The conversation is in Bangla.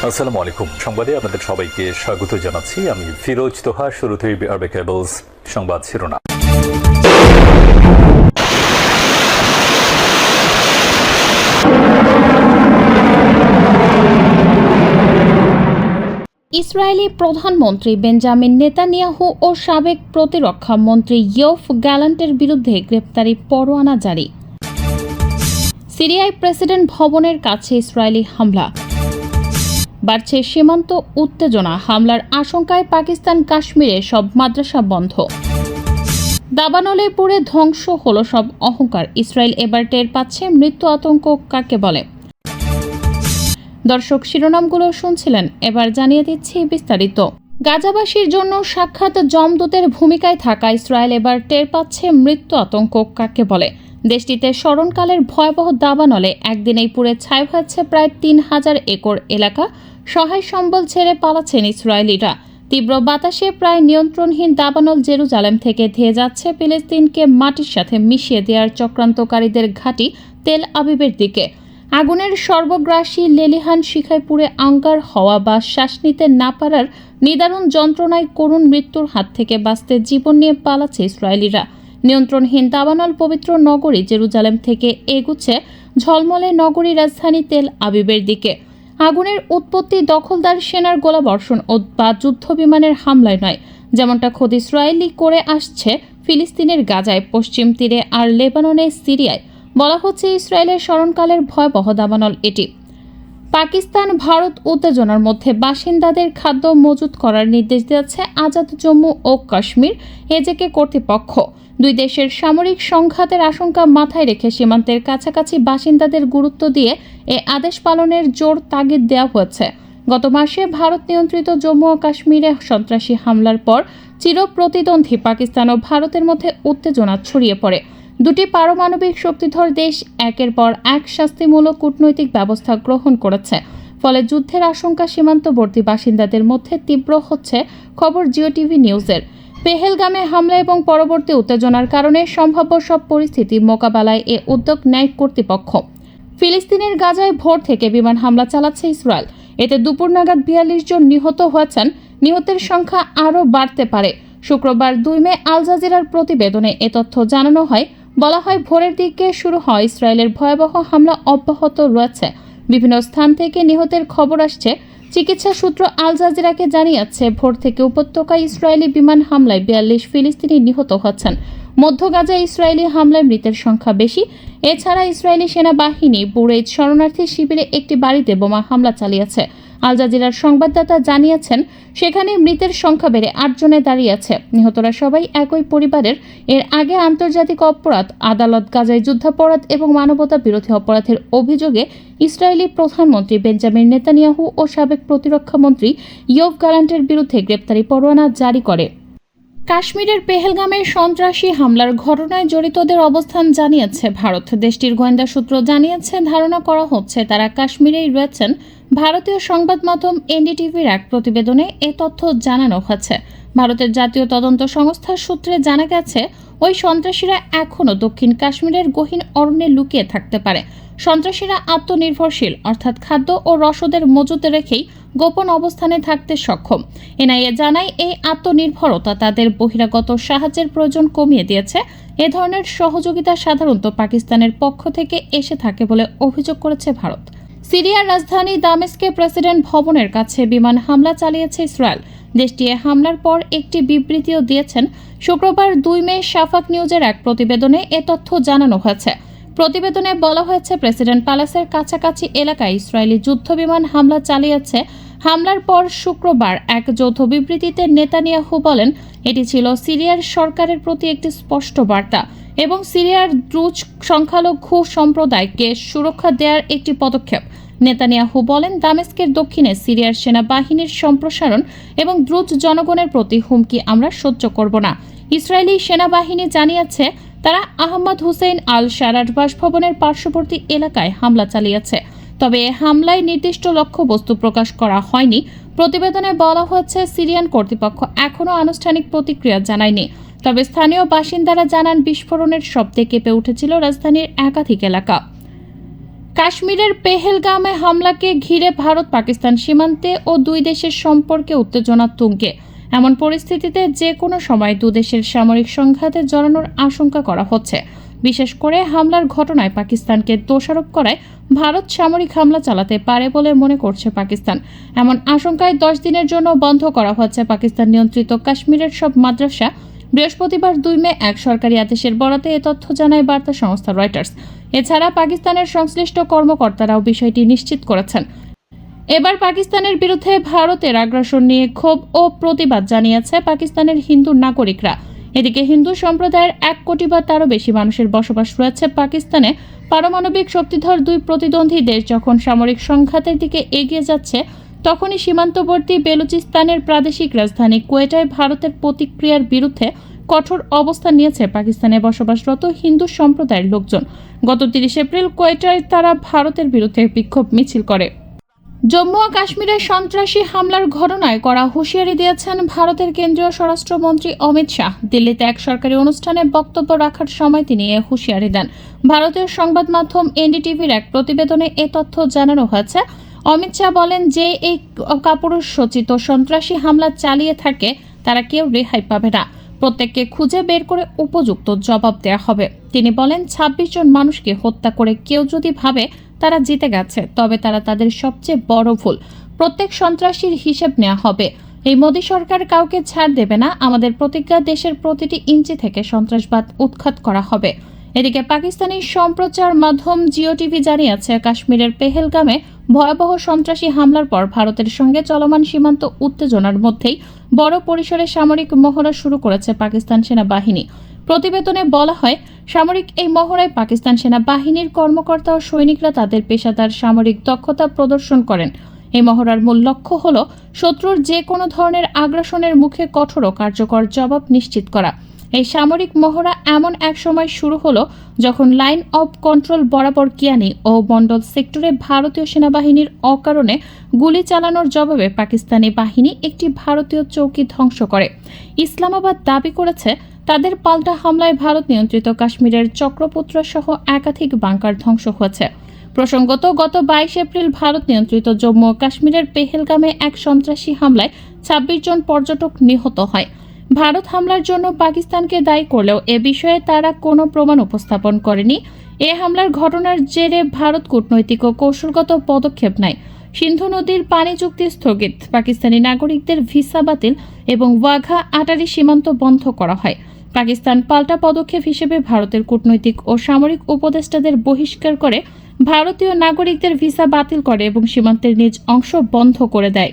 আসসালামু আলাইকুম। সংবাদে আপনাদের সবাইকে স্বাগত জানাচ্ছি। আমি ফিরোজ তোহা। শুরুতেই বিআরবি কেবলস সংবাদ শিরোনাম। ইসরায়েলি প্রধানমন্ত্রী বেঞ্জামিন নেতানিয়াহু ও সাবেক প্রতিরক্ষা মন্ত্রী ইয়োভ গ্যালান্টের বিরুদ্ধে গ্রেপ্তারি পরোয়ানা জারি। সিরিয়ায় প্রেসিডেন্ট ভবনের কাছে ইসরায়েলি হামলা। বাড়ছে সীমান্ত উত্তেজনা, হামলার আশঙ্কায় পাকিস্তান কাশ্মীরে সব মাদ্রাসা বন্ধ। দাবানলে পুড়ে ধ্বংস হলো সব অহংকার, ইসরায়েল এবার টের পাচ্ছে মৃত্যু আতঙ্ক কাকে বলে। দর্শক, শিরোনামগুলো শুনছিলেন, এবার জানিয়ে দিচ্ছি বিস্তারিত। গাজাবাসীর জন্য সাক্ষাৎ যমদূতের ভূমিকায় থাকা ইসরায়েল এবার টের পাচ্ছে মৃত্যু আতঙ্ক কাকে বলে। দেশটিতে স্মরণকালের ভয়াবহ দাবানলে একদিনেই পুড়ে ছাই হয়েছে প্রায় ৩,০০০ একর এলাকা। সহায় সম্বল ছেড়ে পালাচ্ছেন ইসরায়েলিরা। তীব্র বাতাসে প্রায় নিয়ন্ত্রণহীন দাবানল জেরুজালেম থেকে ধেয়ে যাচ্ছে ফিলিস্তিনকে মাটির সাথে মিশিয়ে দেওয়ার চক্রান্তকারীদের ঘাঁটি তেল আবিবের দিকে। আগুনের সর্বগ্রাসী লেলিহান শিখায় পুড়ে আঙ্গার হওয়া বা শ্বাস নিতে না পারার নিদারুণ যন্ত্রণায় করুণ মৃত্যুর হাত থেকে বাঁচতে জীবন নিয়ে পালাচ্ছে ইসরায়েলিরা। নিয়ন্ত্রণহীন দাবানল পবিত্র নগরী জেরুজালেম থেকে এগুচ্ছে ঝলমলে নগরী রাজধানী তেল আবিবের দিকে। আগুনের উৎপত্তি দখলদার সেনার গোলাবর্ষণ বা যুদ্ধ বিমানের হামলায় নয়, যেমনটা খোদ ইসরায়েলি করে আসছে ফিলিস্তিনের গাজায়, পশ্চিম তীরে আর লেবাননে, সিরিয়ায়। বলা হচ্ছে ইসরায়েলের স্মরণকালের ভয়াবহ দাবানল এটি। পাকিস্তান ভারত উত্তেজনার মধ্যে বাসিন্দাদের খাদ্য মজুত করার নির্দেশ দিয়েছে আজাদ জম্মু ও কাশ্মীর এজেকে কর্তৃপক্ষ। দুই দেশের সামরিক সংঘাতের আশঙ্কা মাথায় রেখে সীমান্তের কাছাকাছি বাসিন্দাদের গুরুত্ব দিয়ে এ আদেশ পালনের জোর তাগিদ দেওয়া হয়েছে। গত মাসে ভারত নিয়ন্ত্রিত জম্মু ও কাশ্মীরে সন্ত্রাসী হামলার পর চিরপ্রতিদ্বন্দ্বী পাকিস্তান ও ভারতের মধ্যে উত্তেজনা ছড়িয়ে পড়ে। দুটি পারমাণবিক শক্তিধর দেশ একের পর এক শাস্তিমূলক কূটনৈতিক ব্যবস্থা গ্রহণ করেছে। ফলে যুদ্ধের আশঙ্কা সীমান্তবর্তী বাসিন্দাদের মধ্যে তীব্র হচ্ছে। খবর জিও টিভি নিউজের। পেহেলগামে হামলা এবং পরবর্তী উত্তেজনার কারণে সম্ভাব্য সব পরিস্থিতি মোকাবেলায় এ উদ্যোগ নেয় কর্তৃপক্ষ। ফিলিস্তিনের গাজায় ভোর থেকে বিমান হামলা চালাচ্ছে ইসরায়েল। এতে দুপুর নাগাদ ৪২ জন নিহত হয়েছেন। নিহতের সংখ্যা আরও বাড়তে পারে। শুক্রবার ২ মে আল জাজিরার প্রতিবেদনে এ তথ্য জানানো হয়। বলা হয়, ভোরের দিকে শুরু হয় ইসরায়েলের ভয়াবহ হামলা অব্যাহত রয়েছে। বিভিন্ন স্থান থেকে নিহতের খবর আসছে। চিকিৎসা সূত্র আল জাজিরাকে জানিয়েছে, ভোর থেকে উপত্যকায় ইসরায়েলি বিমান হামলায় ৪২ ফিলিস্তিনি নিহত হচ্ছেন। মধ্য গাজায় ইসরায়েলি হামলায় মৃতের সংখ্যা বেশি। এছাড়া ইসরায়েলি সেনাবাহিনী বুরেইজ শরণার্থী শিবিরে একটি বাড়িতে বোমা হামলা চালিয়েছে। আল জাজিরার সংবাদদাতা জানিয়েছেন, সেখানে মৃতের সংখ্যা বেড়ে ৮ জনে দাঁড়িয়েছে। নিহতরা সবাই একই পরিবারের। এর আগে আন্তর্জাতিক অপরাধ আদালত গাজায় যুদ্ধাপরাধ এবং মানবতা বিরোধী অপরাধের অভিযোগে ইসরায়েলি প্রধানমন্ত্রী বেঞ্জামিন নেতানিয়াহু ও সাবেক প্রতিরক্ষা মন্ত্রী ইয়োভ গ্যালান্টের বিরুদ্ধে গ্রেপ্তারি পরোয়ানা জারি করে। কাশ্মীরের পেহেলগামের সন্ত্রাসী হামলার ঘটনায় জড়িতদের অবস্থান জানিয়েছে ভারত। দেশটির গোয়েন্দা সূত্র জানিয়েছে, ধারণা করা হচ্ছে তারা কাশ্মীরেই রয়েছেন। ভারতীয় সংবাদ মাধ্যম এনডিটিভির এক প্রতিবেদনে এ তথ্য জানানো হয়েছে। ভারতের জাতীয় তদন্ত সংস্থার সূত্রে জানা গেছে, ওই সন্ত্রাসীরা এখনও দক্ষিণ কাশ্মীরের গহীন অরণ্যে লুকিয়ে থাকতে পারে। সন্ত্রাসীরা আত্মনির্ভরশীল, অর্থাৎ খাদ্য ও রসদের মজুত রেখেই গোপন অবস্থানে থাকতে সক্ষম। এনআইএ জানায়, এই আত্মনির্ভরতা তাদের বহিরাগত সাহায্যের প্রয়োজন কমিয়ে দিয়েছে। এ ধরনের সহযোগিতা সাধারণত পাকিস্তানের পক্ষ থেকে এসে থাকে বলে অভিযোগ করেছে ভারত। সিরিয়ার রাজধানী দামেস্কে প্রেসিডেন্ট ভবনের কাছে বিমান হামলা চালিয়েছে ইসরায়েল। দেশটি এ হামলার পর একটি বিবৃতিও দিয়েছেন। শুক্রবার ২ মে শাফাক নিউজের এক প্রতিবেদনে এ তথ্য জানানো হয়েছে। প্রতিবেদনে বলা হয়েছে, প্রেসিডেন্ট প্যালেসের কাছাকাছি এলাকায় ইসরায়েলি যুদ্ধ বিমান হামলা চালিয়েছে। হামলার পর শুক্রবার এক যৌথ বিবৃতিতে নেতানিয়াহু বলেন, এটি ছিল সিরিয়ার সরকারের প্রতি একটি স্পষ্ট বার্তা এবং সিরিয়ার দ্রুজ সংখ্যালঘু সম্প্রদায়কে সুরক্ষা দেওয়ার একটি পদক্ষেপ। নেতানিয়াহু বলেন, দামেস্কের দক্ষিণে সিরিয়ার সেনাবাহিনীর সম্প্রসারণ এবং দ্রুজ জনগণের প্রতি হুমকি আমরা সহ্য করব না। ইসরায়েলি সেনাবাহিনী জানিয়েছে, তারা আহমদ হুসেইন আল শারার বাসভবনের পার্শ্ববর্তী এলাকায় হামলা চালিয়েছে। তবে এ হামলায় নির্দিষ্ট লক্ষ্যবস্তু প্রকাশ করা হয়নি। প্রতিবেদনে বলা হচ্ছে, সিরিয়ান কর্তৃপক্ষ এখনও আনুষ্ঠানিক প্রতিক্রিয়া জানায়নি। তবে স্থানীয় বাসিন্দারা জানান, বিস্ফোরণের শব্দে কেঁপে উঠেছিল রাজধানীর একাধিক এলাকা। কাশ্মীরের পেহেলগামে হামলাকে ঘিরে ভারত পাকিস্তান সীমান্তে ও দুই দেশের সম্পর্কে উত্তেজনা তুঙ্গে। এমন পরিস্থিতিতে যে কোনো সময় দুদেশের সামরিক সংঘাতে জড়ানোর আশঙ্কা করা হচ্ছে। বিশেষ করে হামলার ঘটনায় পাকিস্তানকে দোষারোপ করায় ভারত সামরিক হামলা চালাতে পারে বলে মনে করছে পাকিস্তান। এমন আশঙ্কায় 10 দিনের জন্য বন্ধ করা হচ্ছে পাকিস্তান নিয়ন্ত্রিত কাশ্মীরের সব মাদ্রাসা। বৃহস্পতিবার 2 মে এক সরকারি আদেশের বরাতে এ তথ্য জানায় বার্তা সংস্থা রয়টার্স। এছাড়া পাকিস্তানের সংশ্লিষ্ট কর্মকর্তারাও বিষয়টি নিশ্চিত করেছেন। এবার পাকিস্তানের বিরুদ্ধে ভারতের আগ্রাসন নিয়ে ক্ষোভ ও প্রতিবাদ জানিয়েছে পাকিস্তানের হিন্দু নাগরিকরা। এদিকে হিন্দু সম্প্রদায়ের 1 কোটি বা তারও বেশি মানুষের বসবাস রয়েছে পাকিস্তানে। পারমাণবিক শক্তিধর দুই প্রতিদ্বন্দ্বী দেশ যখন সামরিক সংঘাতের দিকে এগিয়ে যাচ্ছে, তখনই সীমান্তবর্তী বেলুচিস্তানের প্রাদেশিক রাজধানী কোয়েটায় ভারতের প্রতিক্রিয়ার বিরুদ্ধে কঠোর অবস্থান নিয়েছে পাকিস্তানে বসবাসরত হিন্দু সম্প্রদায়ের লোকজন। গত 30 এপ্রিল কোয়েটায় তারা ভারতের বিরুদ্ধে বিক্ষোভ মিছিল করে। জম্মু ও কাশ্মীরের সন্ত্রাসী হামলার ঘটনায় কড়া হুঁশিয়ারি দিয়েছেন ভারতের কেন্দ্রীয় স্বরাষ্ট্রমন্ত্রী অমিত শাহ। দিল্লিতে এক সরকারি অনুষ্ঠানে বক্তব্য রাখার সময় তিনি এ হুঁশিয়ারি দেন। ভারতীয় সংবাদ মাধ্যম এনডিটিভির এক প্রতিবেদনে এ তথ্য জানানো হয়েছে। অমিত শাহ বলেন, যে এই কাপুরুষ সচিত সন্ত্রাসী হামলা চালিয়ে থাকে তারা কেউ রেহাই পাবে না। প্রত্যেককে খুঁজে বের করে উপযুক্ত জবাব দেওয়া হবে। তিনি বলেন, 26 জন মানুষকে হত্যা করে কেউ যদি ভাবে তারা জিতে গেছে, তবে তারা তাদের সবচেয়ে বড় ভুল। প্রত্যেক সন্ত্রাসীর হিসেব নেওয়া হবে। এই মোদী সরকার কাউকে ছাড় দেবে না। আমাদের প্রতিজ্ঞা, দেশের প্রতিটি ইঞ্চি থেকে সন্ত্রাসবাদ উৎখাত করা হবে। এদিকে পাকিস্তানি সম্প্রচার মাধ্যম জিও টিভি জানিয়েছে, কাশ্মীরের পেহেলগামে ভয়াবহ সন্ত্রাসী হামলার পর ভারতের সঙ্গে চলমান সীমান্ত উত্তেজনার মধ্যেই বড় পরিসরে সামরিক মহড়া শুরু করেছে পাকিস্তান সেনাবাহিনী। প্রতিবেদনে বলা হয়, সামরিক এই মহড়ায় পাকিস্তান সেনাবাহিনীর কর্মকর্তা ও সৈনিকরা তাদের পেশাদার সামরিক দক্ষতা প্রদর্শন করেন। এই মহড়ার মূল লক্ষ্য হল শত্রুর যে কোনো ধরনের আগ্রাসনের মুখে কঠোর ও কার্যকর জবাব নিশ্চিত করা। এই সামরিক মহড়া এমন এক সময় শুরু হলো যখন লাইন অব কন্ট্রোল বরাবর কিয়ানি ও মন্ডল সেক্টরে ভারতীয় সেনাবাহিনীর অকারণে গুলি চালানোর জবাবে পাকিস্তানি বাহিনী একটি ভারতীয় চৌকি ধ্বংস করে। ইসলামাবাদ দাবি করেছে, তাদের পাল্টা হামলায় ভারত নিয়ন্ত্রিত কাশ্মীরের চক্রপুত্র সহ একাধিক বাংকার ধ্বংস হয়েছে। প্রসঙ্গত, গত 22 এপ্রিল ভারত নিয়ন্ত্রিত জম্মু ও কাশ্মীরের পেহেলগামে এক সন্ত্রাসী হামলায় 26 জন পর্যটক নিহত হয়। ভারত হামলার জন্য পাকিস্তানকে দায়ী করলেও এ বিষয়ে তারা কোনো প্রমাণ উপস্থাপন করেনি। এ হামলার ঘটনার জেরে ভারত কূটনৈতিক ও কৌশলগত পদক্ষেপ নেয়। সিন্ধু নদীর পানি চুক্তি স্থগিত, পাকিস্তানি নাগরিকদের ভিসা বাতিল এবং ওয়াঘা আটারি সীমান্ত বন্ধ করা হয়। পাকিস্তান পাল্টা পদক্ষেপ হিসেবে ভারতের কূটনৈতিক ও সামরিক উপদেষ্টাদের বহিষ্কার করে, ভারতীয় নাগরিকদের ভিসা বাতিল করে এবং সীমান্তের নিজ অংশ বন্ধ করে দেয়।